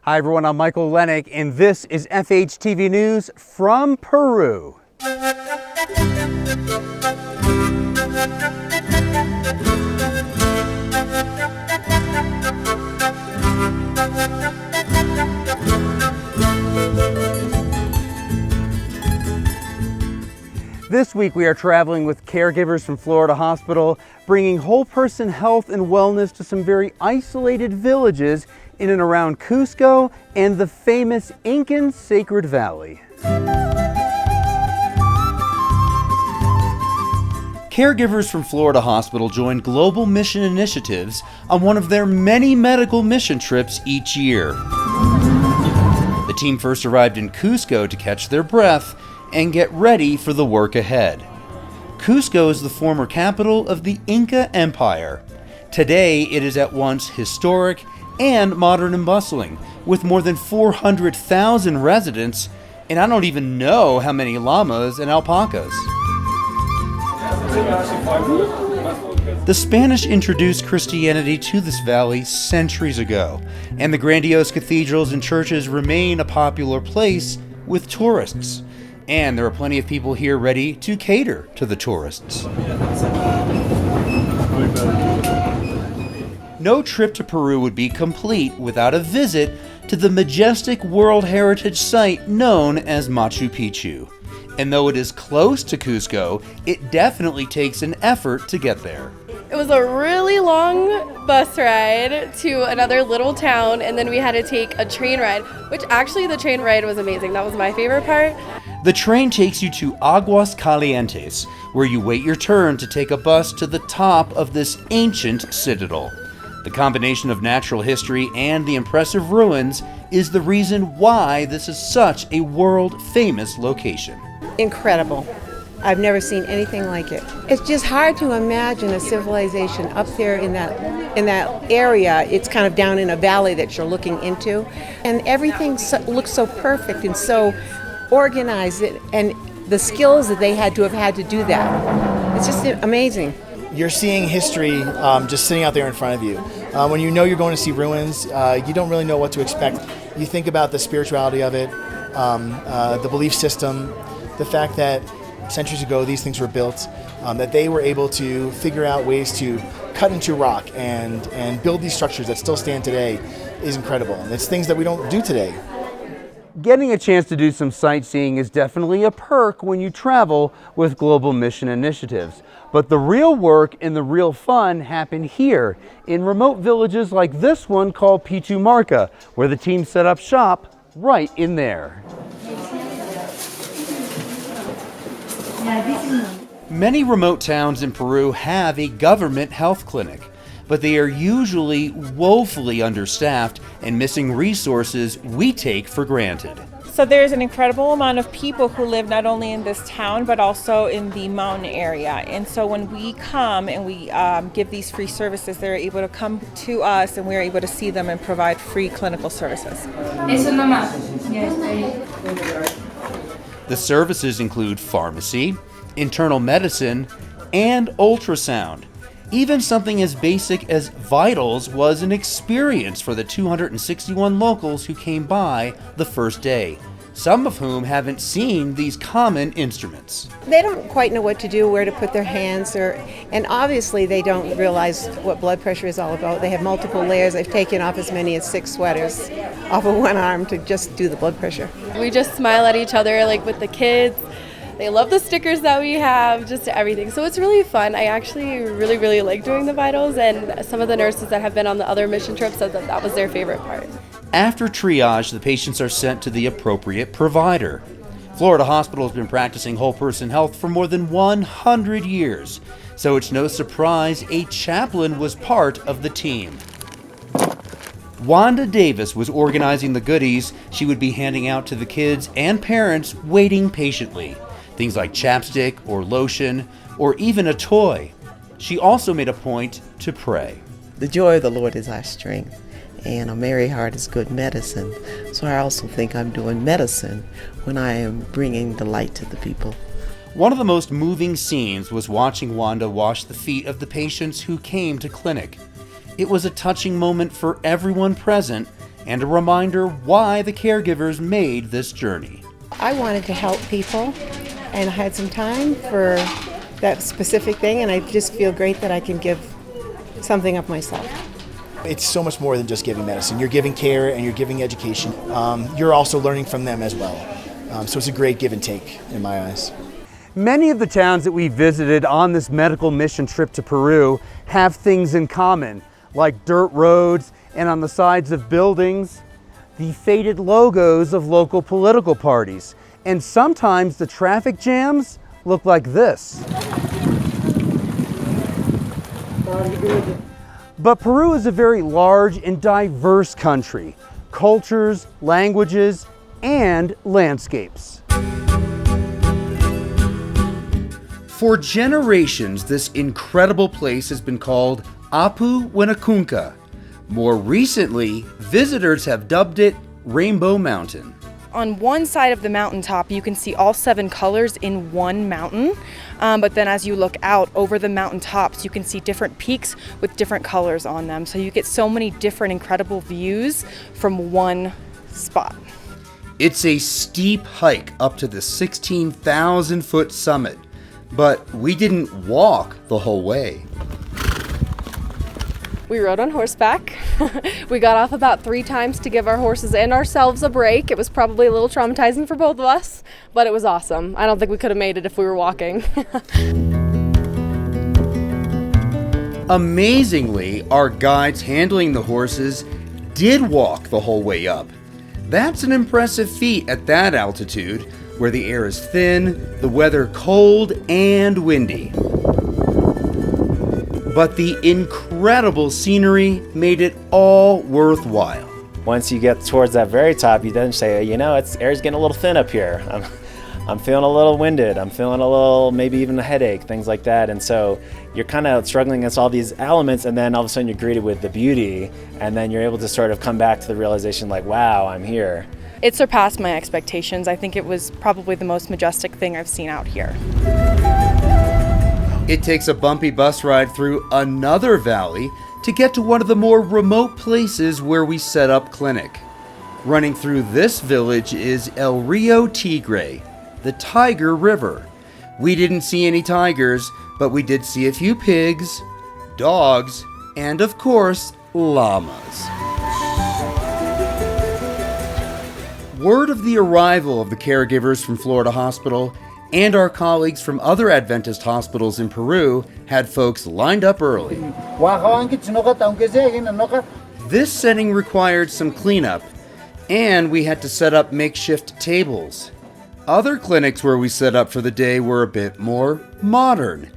Hi everyone, I'm Michael Lennick, and this is FHTV News from Peru. This week we are traveling with caregivers from Florida Hospital, bringing whole person health and wellness to some very isolated villages in and around Cusco and the famous Incan Sacred Valley. Caregivers from Florida Hospital join global mission initiatives on one of their many medical mission trips each year. The team first arrived in Cusco to catch their breath and get ready for the work ahead. Cusco is the former capital of the Inca Empire. Today, it is at once historic and modern and bustling, with more than 400,000 residents, and I don't even know how many llamas and alpacas. The Spanish introduced Christianity to this valley centuries ago, and the grandiose cathedrals and churches remain a popular place with tourists. And there are plenty of people here ready to cater to the tourists. No trip to Peru would be complete without a visit to the majestic World Heritage Site known as Machu Picchu. And though it is close to Cusco, it definitely takes an effort to get there. It was a really long bus ride to another little town, and then we had to take a train ride, which actually the train ride was amazing. That was my favorite part. The train takes you to Aguas Calientes, where you wait your turn to take a bus to the top of this ancient citadel. The combination of natural history and the impressive ruins is the reason why this is such a world-famous location. Incredible. I've never seen anything like it. It's just hard to imagine a civilization up there in that area. It's kind of down in a valley that you're looking into, and everything looks so perfect and so organized, and the skills that they had to do that. It's just amazing. You're seeing history just sitting out there in front of you. When you know you're going to see ruins, you don't really know what to expect. You think about the spirituality of it, the belief system, the fact that centuries ago these things were built, that they were able to figure out ways to cut into rock and build these structures that still stand today is incredible. And it's things that we don't do today. Getting a chance to do some sightseeing is definitely a perk when you travel with global mission initiatives. But the real work and the real fun happen here in remote villages like this one called Picchu, where the team set up shop right in there. Many remote towns in Peru have a government health clinic, but they are usually woefully understaffed and missing resources we take for granted. So there's an incredible amount of people who live not only in this town but also in the mountain area. And so when we come and we give these free services, they're able to come to us and we're able to see them and provide free clinical services. The services include pharmacy, internal medicine, and ultrasound. Even something as basic as vitals was an experience for the 261 locals who came by the first day, some of whom haven't seen these common instruments. They don't quite know what to do, where to put their hands, and obviously they don't realize what blood pressure is all about. They have multiple layers. I've taken off as many as 6 sweaters off of one arm to just do the blood pressure. We just smile at each other, like with the kids. They love the stickers that we have, just everything. So it's really fun. I actually really like doing the vitals, and some of the nurses that have been on the other mission trips said that was their favorite part. After triage, the patients are sent to the appropriate provider. Florida Hospital has been practicing whole person health for more than 100 years, so it's no surprise a chaplain was part of the team. Wanda Davis was organizing the goodies she would be handing out to the kids and parents waiting patiently. Things like chapstick or lotion or even a toy. She also made a point to pray. The joy of the Lord is our strength, and a merry heart is good medicine. So I also think I'm doing medicine when I am bringing the light to the people. One of the most moving scenes was watching Wanda wash the feet of the patients who came to clinic. It was a touching moment for everyone present and a reminder why the caregivers made this journey. I wanted to help people, and I had some time for that specific thing, and I just feel great that I can give something of myself. It's so much more than just giving medicine. You're giving care and you're giving education. You're also learning from them as well. So it's a great give and take in my eyes. Many of the towns that we visited on this medical mission trip to Peru have things in common, like dirt roads and on the sides of buildings, the faded logos of local political parties. And sometimes the traffic jams look like this. But Peru is a very large and diverse country, cultures, languages, and landscapes. For generations, this incredible place has been called Apu Winacunca. More recently, visitors have dubbed it Rainbow Mountain. On one side of the mountaintop, you can see all 7 colors in one mountain. But then as you look out over the mountaintops, you can see different peaks with different colors on them. So you get so many different incredible views from one spot. It's a steep hike up to the 16,000-foot summit, but we didn't walk the whole way. We rode on horseback. We got off about 3 times to give our horses and ourselves a break. It was probably a little traumatizing for both of us, but it was awesome. I don't think we could have made it if we were walking. Amazingly, our guides handling the horses did walk the whole way up. That's an impressive feat at that altitude, where the air is thin, the weather cold and windy. But the incredible scenery made it all worthwhile. Once you get towards that very top, you then say, you know, air's getting a little thin up here. I'm feeling a little winded. I'm feeling a little, maybe even a headache, things like that. And so you're kind of struggling against all these elements, and then all of a sudden you're greeted with the beauty, and then you're able to sort of come back to the realization like, wow, I'm here. It surpassed my expectations. I think it was probably the most majestic thing I've seen out here. It takes a bumpy bus ride through another valley to get to one of the more remote places where we set up clinic. Running through this village is El Rio Tigre, the Tiger River. We didn't see any tigers, but we did see a few pigs, dogs, and of course, llamas. Word of the arrival of the caregivers from Florida Hospital and our colleagues from other Adventist hospitals in Peru had folks lined up early. This setting required some cleanup, and we had to set up makeshift tables. Other clinics where we set up for the day were a bit more modern.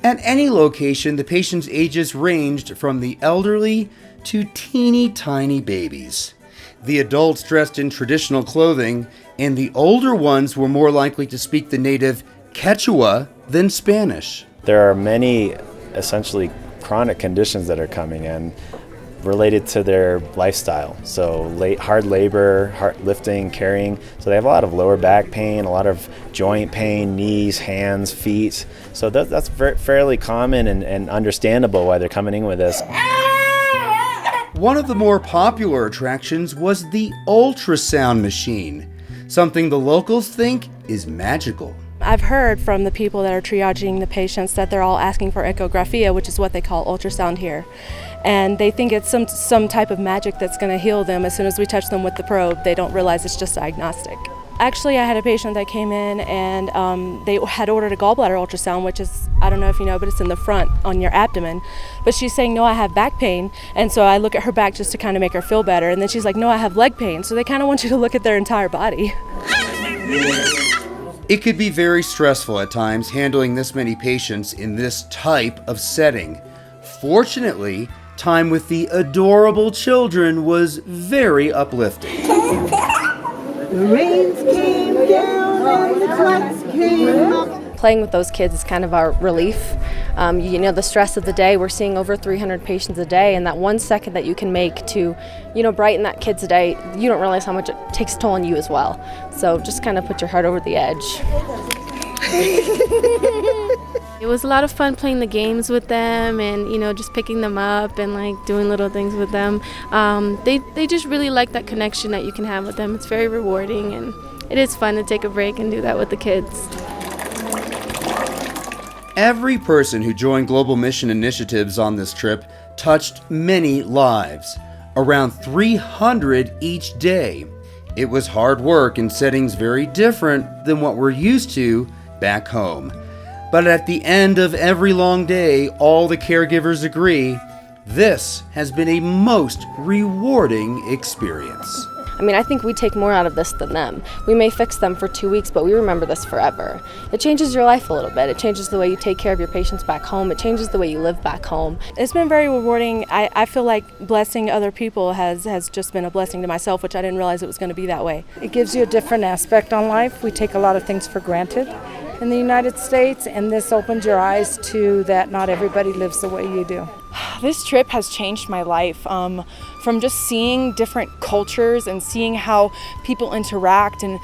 At any location, the patients' ages ranged from the elderly to teeny tiny babies. The adults dressed in traditional clothing, and the older ones were more likely to speak the native Quechua than Spanish. There are many essentially chronic conditions that are coming in related to their lifestyle. So hard labor, hard lifting, carrying. So they have a lot of lower back pain, a lot of joint pain, knees, hands, feet. So that's fairly common and understandable why they're coming in with this. One of the more popular attractions was the ultrasound machine, something the locals think is magical. I've heard from the people that are triaging the patients that they're all asking for echografia, which is what they call ultrasound here. And they think it's some type of magic that's going to heal them as soon as we touch them with the probe. They don't realize it's just diagnostic. Actually, I had a patient that came in and they had ordered a gallbladder ultrasound, which is, I don't know if you know, but it's in the front on your abdomen. But she's saying, no, I have back pain. And so I look at her back just to kind of make her feel better. And then she's like, no, I have leg pain. So they kind of want you to look at their entire body. It could be very stressful at times handling this many patients in this type of setting. Fortunately, time with the adorable children was very uplifting. The rains came down and the floods came up. Playing with those kids is kind of our relief. You know, the stress of the day, we're seeing over 300 patients a day, and that 1 second that you can make to, you know, brighten that kid's day, you don't realize how much it takes a toll on you as well. So just kind of put your heart over the edge. It was a lot of fun playing the games with them and, just picking them up and like doing little things with them. They just really like that connection that you can have with them. It's very rewarding and it is fun to take a break and do that with the kids. Every person who joined Global Mission Initiatives on this trip touched many lives, around 300 each day. It was hard work in settings very different than what we're used to back home. But at the end of every long day, all the caregivers agree, this has been a most rewarding experience. I think we take more out of this than them. We may fix them for 2 weeks, but we remember this forever. It changes your life a little bit. It changes the way you take care of your patients back home. It changes the way you live back home. It's been very rewarding. I feel like blessing other people has just been a blessing to myself, which I didn't realize it was going to be that way. It gives you a different aspect on life. We take a lot of things for granted in the United States, and this opens your eyes to that not everybody lives the way you do. This trip has changed my life from just seeing different cultures and seeing how people interact and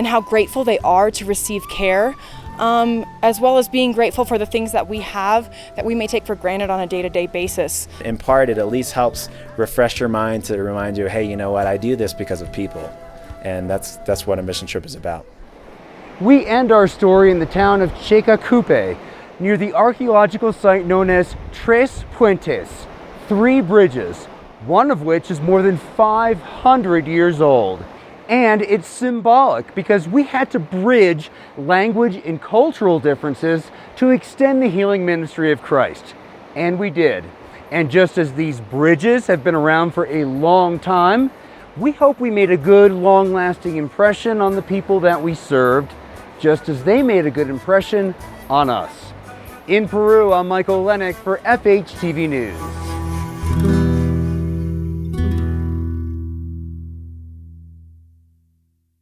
how grateful they are to receive care, as well as being grateful for the things that we have that we may take for granted on a day-to-day basis. In part, it at least helps refresh your mind to remind you, hey, you know what, I do this because of people. And that's what a mission trip is about. We end our story in the town of Checacupe, near the archaeological site known as Tres Puentes, 3 bridges, one of which is more than 500 years old. And it's symbolic because we had to bridge language and cultural differences to extend the healing ministry of Christ. And we did. And just as these bridges have been around for a long time, we hope we made a good, long-lasting impression on the people that we served, just as they made a good impression on us. In Peru, I'm Michael Lennick for FHTV News.